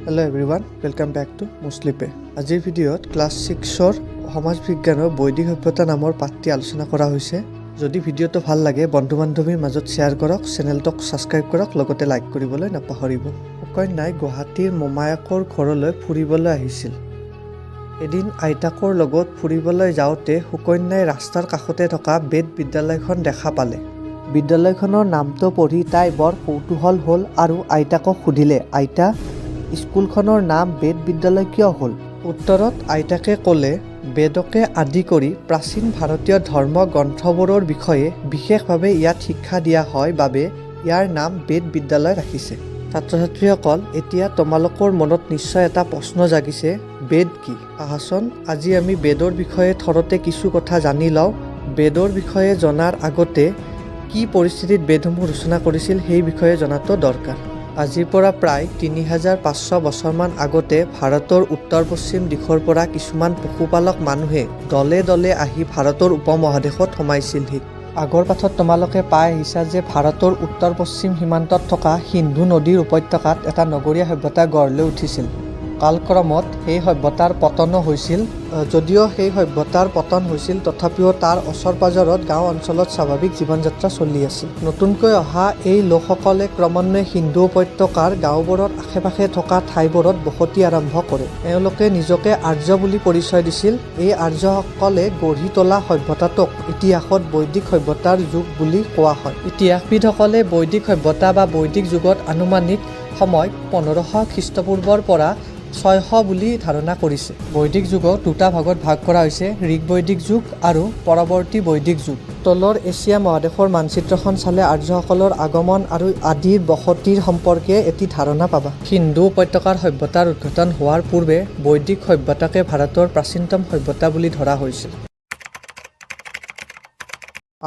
Hello everyone, welcome back to Muslipe. আজিৰ ভিডিঅ'ত class 6ৰ সমাজ বিজ্ঞানৰ বৈদিক সভ্যতা নামৰ পাঠটি আলোচনা কৰা হৈছে। যদি ভিডিঅ'টো ভাল লাগে বন্ধু-বান্ধৱীৰ মাজত শ্বেয়াৰ কৰক, চেনেলটোক ছাবস্ক্ৰাইব কৰক, লগতে লাইক কৰিবলৈ নাপাহৰিব। সুকন্যাই গুৱাহাটীৰ মোমায়েকৰ ঘৰলৈ ফুৰিবলৈ আহিছিল। এদিন আইতাকৰ লগত ফুৰিবলৈ যাওঁতে সুকন্যাই ৰাস্তাৰ কাষতে থকা বেদ বিদ্যালয়খন দেখা পালে। বিদ্যালয়খনৰ নামটো পঢ়ি তাই বৰ কৌতূহল হ'ল আৰু আইতাকক সুধিলে, আইতা, স্কুলখনৰ নাম বেদ বিদ্যালয় কিয় হ'ল? উত্তৰত আইতাকে ক'লে, বেদকে আদি কৰি প্ৰাচীন ভাৰতীয় ধৰ্ম গ্ৰন্থবোৰৰ বিষয়ে বিশেষভাৱে ইয়াত শিক্ষা দিয়া হয় বাবে ইয়াৰ নাম বেদ বিদ্যালয় ৰাখিছে। ছাত্ৰ-ছাত্ৰীসকল, এতিয়া তোমালোকৰ মনত নিশ্চয় এটা প্ৰশ্ন জাগিছে, বেদ কি? আহাচোন আজি আমি বেদৰ বিষয়ে থৰতে কিছু কথা জানি লওঁ। বেদৰ বিষয়ে জনাৰ আগতে কি পৰিস্থিতিত বেদসমূহ ৰচনা কৰিছিল সেই বিষয়ে জনাটো দৰকাৰ। আজিৰ পৰা প্ৰায় ৩৫০০ বছৰমান আগতে ভাৰতৰ উত্তৰ পশ্চিম দিশৰ পৰা কিছুমান পশুপালক মানুহে দলে দলে আহি ভাৰতৰ উপমহাদেশত সোমাইছিলহি। আগৰ পাঠত তোমালোকে পাই আহিছা যে ভাৰতৰ উত্তৰ পশ্চিম সীমান্তত থকা সিন্ধু নদীৰ উপত্যকাত এটা নগৰীয়া সভ্যতা গঢ় লৈ উঠিছিল। কালক্ৰমত সেই সভ্যতাৰ পতনো হৈছিল। যদিও সেই সভ্যতাৰ পতন হৈছিল তথাপিও তাৰ ওচৰ পাজৰত গাঁও অঞ্চলত স্বাভাৱিক জীৱন যাত্ৰা চলি আছিল। নতুনকৈ অহা এই লোকসকলে ক্ৰমান্বয়ে সিন্ধু উপত্যকাৰ গাঁওবোৰৰ আশে পাশে থকা ঠাইবোৰত বসতি আৰম্ভ কৰে। এওঁলোকে নিজকে আৰ্য বুলি পৰিচয় দিছিল। এই আৰ্যসকলে গঢ়ি তোলা সভ্যতাটোক ইতিহাসত বৈদিক সভ্যতাৰ যুগ বুলি কোৱা হয়। ইতিহাসবিদসকলে বৈদিক সভ্যতা বা বৈদিক যুগত আনুমানিক সময় 1500 খ্ৰীষ্টপূৰ্বৰ পৰা 600 বুলি ধাৰণা কৰিছে। বৈদিক যুগক দুটা ভাগত ভাগ কৰা হৈছে, ঋগ বৈদিক যুগ আৰু পৰৱৰ্তী বৈদিক যুগ। তলৰ এছিয়া মহাদেশৰ মানচিত্ৰখন চালে আৰ্যসকলৰ আগমন আৰু আদিৰ বসতিৰ সম্পৰ্কে এটি ধাৰণা পাবা। সিন্ধু উপত্যকাৰ সভ্যতাৰ উদ্ঘাটন হোৱাৰ পূৰ্বে বৈদিক সভ্যতাকে ভাৰতৰ প্ৰাচীনতম সভ্যতা বুলি ধৰা হৈছিল।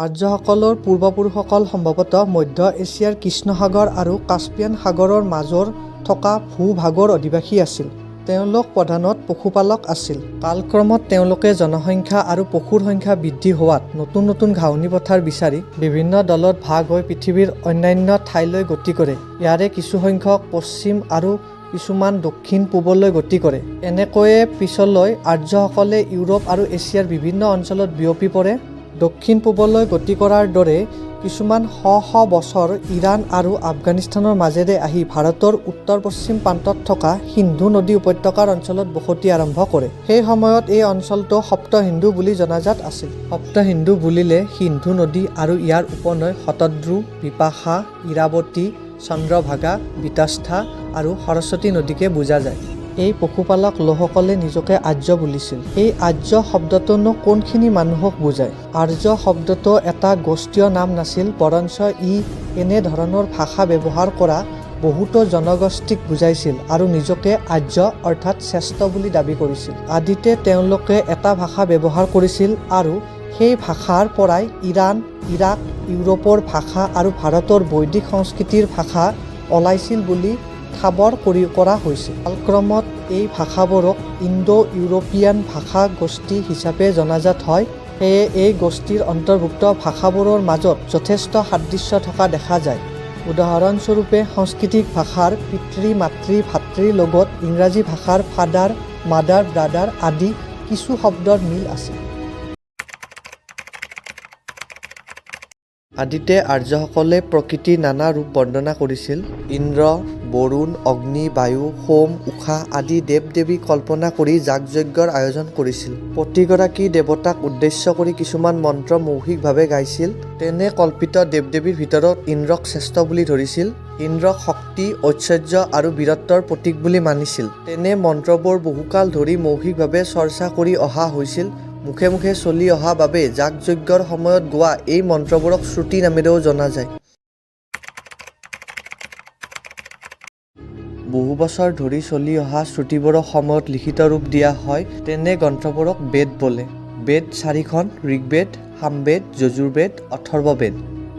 আৰ্যসকলৰ পূৰ্বপুৰুষসকল সম্ভৱতঃ মধ্য এছিয়াৰ কৃষ্ণ সাগৰ আৰু কাস্পিয়ান সাগৰৰ মাজৰ থকা ভূভাগৰ অধিবাসী আছিল। তেওঁলোক প্ৰধানত পশুপালক আছিল। কালক্ৰমত তেওঁলোকে জনসংখ্যা আৰু পশুৰ সংখ্যা বৃদ্ধি হোৱাত নতুন নতুন ঘাঁহনি পথাৰ বিচাৰি বিভিন্ন দলত ভাগ হৈ পৃথিৱীৰ অন্যান্য ঠাইলৈ গতি কৰে। ইয়াৰে কিছুসংখ্যক পশ্চিম আৰু কিছুমান দক্ষিণ পূবলৈ গতি কৰে। এনেকৈয়ে পিছলৈ আৰ্যসকলে ইউৰোপ আৰু এছিয়াৰ বিভিন্ন অঞ্চলত বিয়পি পৰে। দক্ষিণ পূবলৈ গতি কৰাৰ দৰে কিছুমান শ বছৰ ইৰাণ আৰু আফগানিস্তানৰ মাজেৰে আহি ভাৰতৰ উত্তৰ পশ্চিম প্ৰান্তত থকা সিন্ধু নদী উপত্যকাৰ অঞ্চলত বসতি আৰম্ভ কৰে। সেই সময়ত এই অঞ্চলটো সপ্ত সিন্ধু বুলি জনাজাত আছিল। সপ্ত সিন্ধু বুলিলে সিন্ধু নদী আৰু ইয়াৰ উপনৈ শতদ্ৰু, বিপাশা, ইৰাৱতী, চন্দ্ৰভাগা, বিতস্থা আৰু সৰস্বতী নদীকে বুজা যায়। এই পশুপালক লোকসকলে নিজকে আৰ্য বুলিছিল। এই আৰ্য শব্দটোনো কোনখিনি মানুহক বুজায়? আৰ্য শব্দটো এটা গোষ্ঠীয় নাম নাছিল, বৰঞ্চ ই এনেধৰণৰ ভাষা ব্যৱহাৰ কৰা বহুতো জনগোষ্ঠীক বুজাইছিল আৰু নিজকে আৰ্য অৰ্থাৎ শ্ৰেষ্ঠ বুলি দাবী কৰিছিল। আদিতে তেওঁলোকে এটা ভাষা ব্যৱহাৰ কৰিছিল আৰু সেই ভাষাৰ পৰাই ইৰাণ, ইৰাক, ইউৰোপৰ ভাষা আৰু ভাৰতৰ বৈদিক সংস্কৃতিৰ ভাষা ওলাইছিল বুলি ঠাৱৰ কৰা হৈছে। কালক্ৰমত এই ভাষাবোৰক ইণ্ডো ইউৰোপীয়ান ভাষা গোষ্ঠী হিচাপে জনাজাত হয়। সেয়ে এই গোষ্ঠীৰ অন্তৰ্ভুক্ত ভাষাবোৰৰ মাজত যথেষ্ট সাদৃশ্য থকা দেখা যায়। উদাহৰণস্বৰূপে সাংস্কৃতিক ভাষাৰ পিতৃ, মাতৃ, ভাতৃৰ লগত ইংৰাজী ভাষাৰ ফাদাৰ, মাদাৰ, ব্ৰাদাৰ আদি কিছু শব্দৰ মিল আছে। আদিতে আৰ্যসকলে প্ৰকৃতিৰ নানা ৰূপ বৰ্ণনা কৰিছিল। ইন্দ্ৰ, বৰুণ, অগ্নি, বায়ু, সোম, উষা আদি দেৱ দেৱী কল্পনা কৰি যাগ-যজ্ঞৰ আয়োজন কৰিছিল। প্ৰতিগৰাকী দেৱতাক উদ্দেশ্য কৰি কিছুমান মন্ত্ৰ মৌখিকভাৱে গাইছিল। তেনে কল্পিত দেৱ দেৱীৰ ভিতৰত ইন্দ্ৰক শ্ৰেষ্ঠ বুলি ধৰিছিল। ইন্দ্ৰক শক্তি, ঐশ্বৰ্য আৰু বীৰত্বৰ প্ৰতীক বুলি মানিছিল। তেনে মন্ত্ৰবোৰ বহুকাল ধৰি মৌখিকভাৱে চৰ্চা কৰি অহা হৈছিল। মুখে মুখে চলি অহা বাবে যাগ-যজ্ঞৰ সময়ত গোৱা এই মন্ত্ৰবোৰক শ্ৰুতি নামেৰেও জনা যায়। বহু বছৰ ধৰি চলি অহা শ্ৰুতিবোৰক সময়ত লিখিত ৰূপ দিয়া হয়। তেনে গ্ৰন্থবোৰক বেদ বোলে। বেদ 4খন, ঋগ্বেদ, সামবেদ, যজুৰ্বেদ, অথৰ্ববেদ।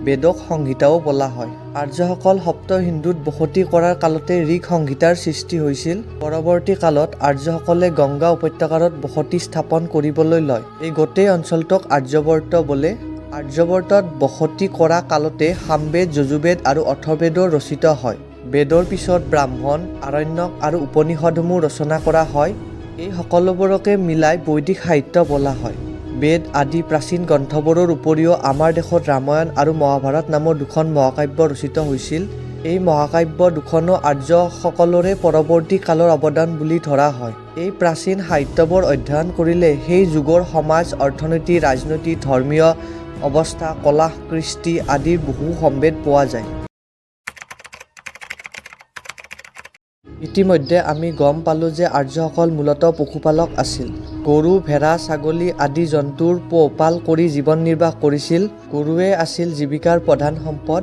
বেদক সংহিতাও বোলা হয়। আৰ্যসকল সপ্ত সিন্ধুত বসতি কৰাৰ কালতে ঋগ সংহিতাৰ সৃষ্টি হৈছিল। পৰৱৰ্তী কালত আৰ্যসকলে গংগা উপত্যকাত বসতি স্থাপন কৰিবলৈ লয়। এই গোটেই অঞ্চলটোক আৰ্যবৰ্ত বোলে। আৰ্যবৰ্তত বসতি কৰা কালতে সামবেদ, যজুৰ্বেদ আৰু অথৰ্ববেদো ৰচিত হয়। বেদৰ পিছত ব্ৰাহ্মণ, আৰণ্যক আৰু উপনিষদসমূহ ৰচনা কৰা হয়। এই সকলোবোৰকে মিলাই বৈদিক সাহিত্য বোলা হয়। বেদ আদি প্ৰাচীন গ্ৰন্থবোৰৰ উপৰিও আমাৰ দেশত ৰামায়ণ আৰু মহাভাৰত নামৰ দুখন মহাকাব্য ৰচিত হৈছিল। এই মহাকাব্য দুখনো আৰ্যসকলৰে পৰৱৰ্তী কালৰ অৱদান বুলি ধৰা হয়। এই প্ৰাচীন সাহিত্যবোৰ অধ্যয়ন কৰিলে সেই যুগৰ সমাজ, অৰ্থনীতি, ৰাজনীতি, ধৰ্মীয় অৱস্থা, কলা, কৃষ্টি আদিৰ বহু সম্ভেদ পোৱা যায়। ইতিমধ্যে আমি গম পালোঁ যে আৰ্যসকল মূলতঃ পশুপালক আছিল। গৰু, ভেড়া, ছাগলী আদি জন্তুৰ পোহপাল কৰি জীৱন নিৰ্বাহ কৰিছিল। গৰুৱে আছিল জীৱিকাৰ প্ৰধান সম্পদ।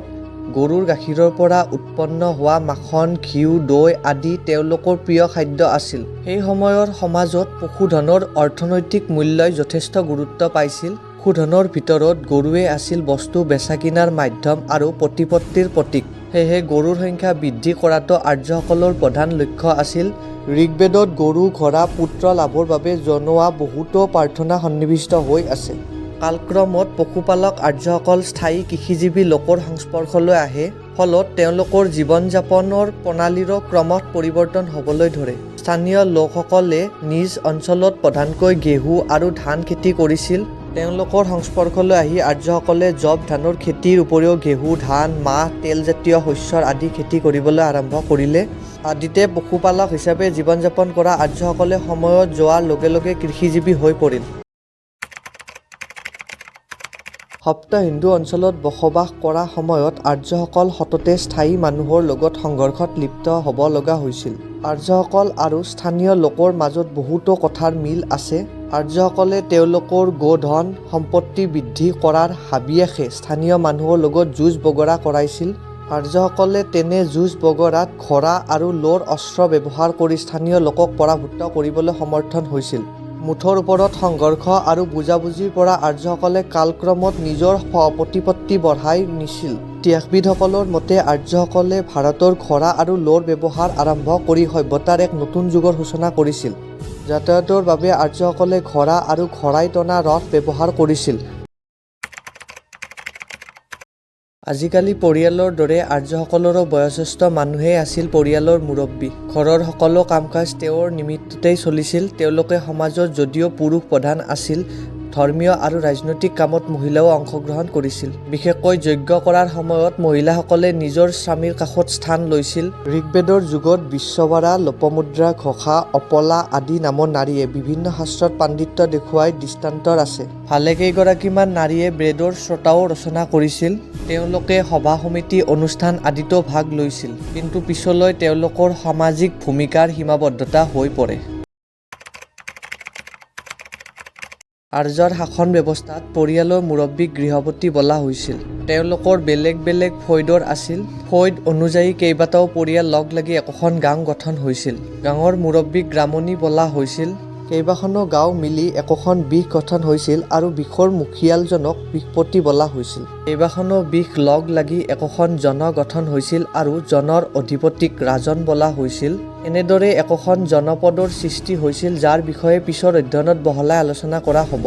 গৰুৰ গাখীৰৰ পৰা উৎপন্ন হোৱা মাখন, ঘিউ, দৈ আদি তেওঁলোকৰ প্ৰিয় খাদ্য আছিল। সেই সময়ৰ সমাজত পশুধনৰ অৰ্থনৈতিক মূল্যই যথেষ্ট গুৰুত্ব পাইছিল। পশুধনৰ ভিতৰত গৰুৱে আছিল বস্তু বেচা কিনাৰ মাধ্যম আৰু প্ৰতিপত্তিৰ প্ৰতীক। সেয়েহে গৰুৰ সংখ্যা বৃদ্ধি কৰাটো আৰ্যসকলৰ প্ৰধান লক্ষ্য আছিল। ঋগ্বেদত গৰু, ঘোঁৰা, পুত্ৰ লাভৰ বাবে জনোৱা বহুতো প্ৰাৰ্থনা সন্নিৱিষ্ট হৈ আছে। কালক্ৰমত পশুপালক আৰ্যসকল স্থায়ী কৃষিজীৱী লোকৰ সংস্পৰ্শলৈ আহে। ফলত তেওঁলোকৰ জীৱন যাপনৰ প্ৰণালীৰো ক্ৰমত পৰিৱৰ্তন হ'বলৈ ধৰে। স্থানীয় লোকসকলে নিজ অঞ্চলত প্ৰধানকৈ ঘেঁহু আৰু ধান খেতি কৰিছিল। তেওঁলোকৰ সংস্পৰ্শলৈ আহি আৰ্যসকলে জৱ ধানৰ খেতিৰ উপৰিও ঘেঁহু, ধান, মাহ, তেলজাতীয় শস্যৰ আদি খেতি কৰিবলৈ আৰম্ভ কৰিলে। আদিতে পশুপালক হিচাপে জীৱন যাপন কৰা আৰ্যসকলে সময়ত যোৱাৰ লগে লগে কৃষিজীৱী হৈ পৰিল। সপ্ত হিন্দু অঞ্চলত বসবাস কৰা সময়ত আৰ্যসকল সততে স্থায়ী মানুহৰ লগত সংঘৰ্ষত লিপ্ত হ'ব লগা হৈছিল। আৰ্যসকল আৰু স্থানীয় লোকৰ মাজত বহুতো কথাৰ মিল আছে। আৰ্যসকলে তেওঁলোকৰ গোধন সম্পত্তি বৃদ্ধি কৰাৰ হাবিয়াসে স্থানীয় মানুহৰ লগত যুঁজ বগৰা কৰাইছিল। আৰ্যসকলে তেনে যুঁজ বগৰাত ঘোঁৰা আৰু লোৰ অস্ত্ৰ ব্যৱহাৰ কৰি স্থানীয় লোকক পৰাভূত কৰিবলৈ সমৰ্থন হৈছিল। মুঠৰ ওপৰত সংঘৰ্ষ আৰু বুজাবুজিৰ পৰা আৰ্যসকলে কালক্ৰমত নিজৰ প্ৰতিপত্তি বঢ়াই নিছিল। ইতিহাসবিদসকলৰ মতে আৰ্যসকলে ভাৰতৰ ঘোঁৰা আৰু লোৰ ব্যৱহাৰ আৰম্ভ কৰি সভ্যতাৰ এক নতুন যুগৰ সূচনা কৰিছিল। যাতায়াতৰ বাবে আৰ্যসকলে ঘোঁৰা আৰু ঘোঁৰাই টনা ৰথ ব্যৱহাৰ কৰিছিল। আজিকালি পৰিয়ালৰ দৰে আৰ্যসকলৰো বয়োজ্যেষ্ঠ মানুহেই আছিল পৰিয়ালৰ মুৰব্বী। ঘৰৰ সকলো কাম-কাজ তেওঁৰ নিমিত্ততেই চলিছিল। তেওঁলোকে সমাজত যদিও পুৰুষ প্ৰধান আছিল, ধৰ্মীয় আৰু ৰাজনৈতিক কামত মহিলাও অংশগ্ৰহণ কৰিছিল। বিশেষকৈ যজ্ঞ কৰাৰ সময়ত মহিলাসকলে নিজৰ স্বামীৰ কাষত স্থান লৈছিল। ঋগ্বেদৰ যুগত বিশ্বৱাৰা, লোপমুদ্ৰা, ঘোষা, অপলা আদি নামৰ নাৰীয়ে বিভিন্ন শাস্ত্ৰত পাণ্ডিত্য দেখুৱাই দৃষ্টান্তৰ আছে। ভালেকেইগৰাকীমান নাৰীয়ে বেদৰ শ্ৰোতাও ৰচনা কৰিছিল। তেওঁলোকে সভা সমিতি, অনুষ্ঠান আদিতো ভাগ লৈছিল। কিন্তু পিছলৈ তেওঁলোকৰ সামাজিক ভূমিকাৰ সীমাবদ্ধতা হৈ পৰে। আৰ্যৰ শাসন ব্যৱস্থাত পৰিয়ালৰ মুৰব্বীক গৃহপতি বোলা হৈছিল। তেওঁলোকৰ বেলেগ বেলেগ ফৈদৰ আছিল। ফৈদ অনুযায়ী কেইবাটাও পৰিয়াল লগ লাগি একোখন গাঁও গঠন হৈছিল। গাঁৱৰ মুৰব্বীক গ্ৰামণী বোলা হৈছিল। কেইবাখনো গাঁও মিলি একোখন বিষ গঠন হৈছিল আৰু বিষৰ মুখিয়ালজনক বিষপতি বোলা হৈছিল। কেইবাখনো বিষ লগ লাগি একোখন জন গঠন হৈছিল আৰু জনৰ অধিপতিক ৰাজন বোলা হৈছিল। এনেদৰে একোখন জনপদৰ সৃষ্টি হৈছিল, যাৰ বিষয়ে পিছৰ অধ্যয়নত বহলাই আলোচনা কৰা হ'ব।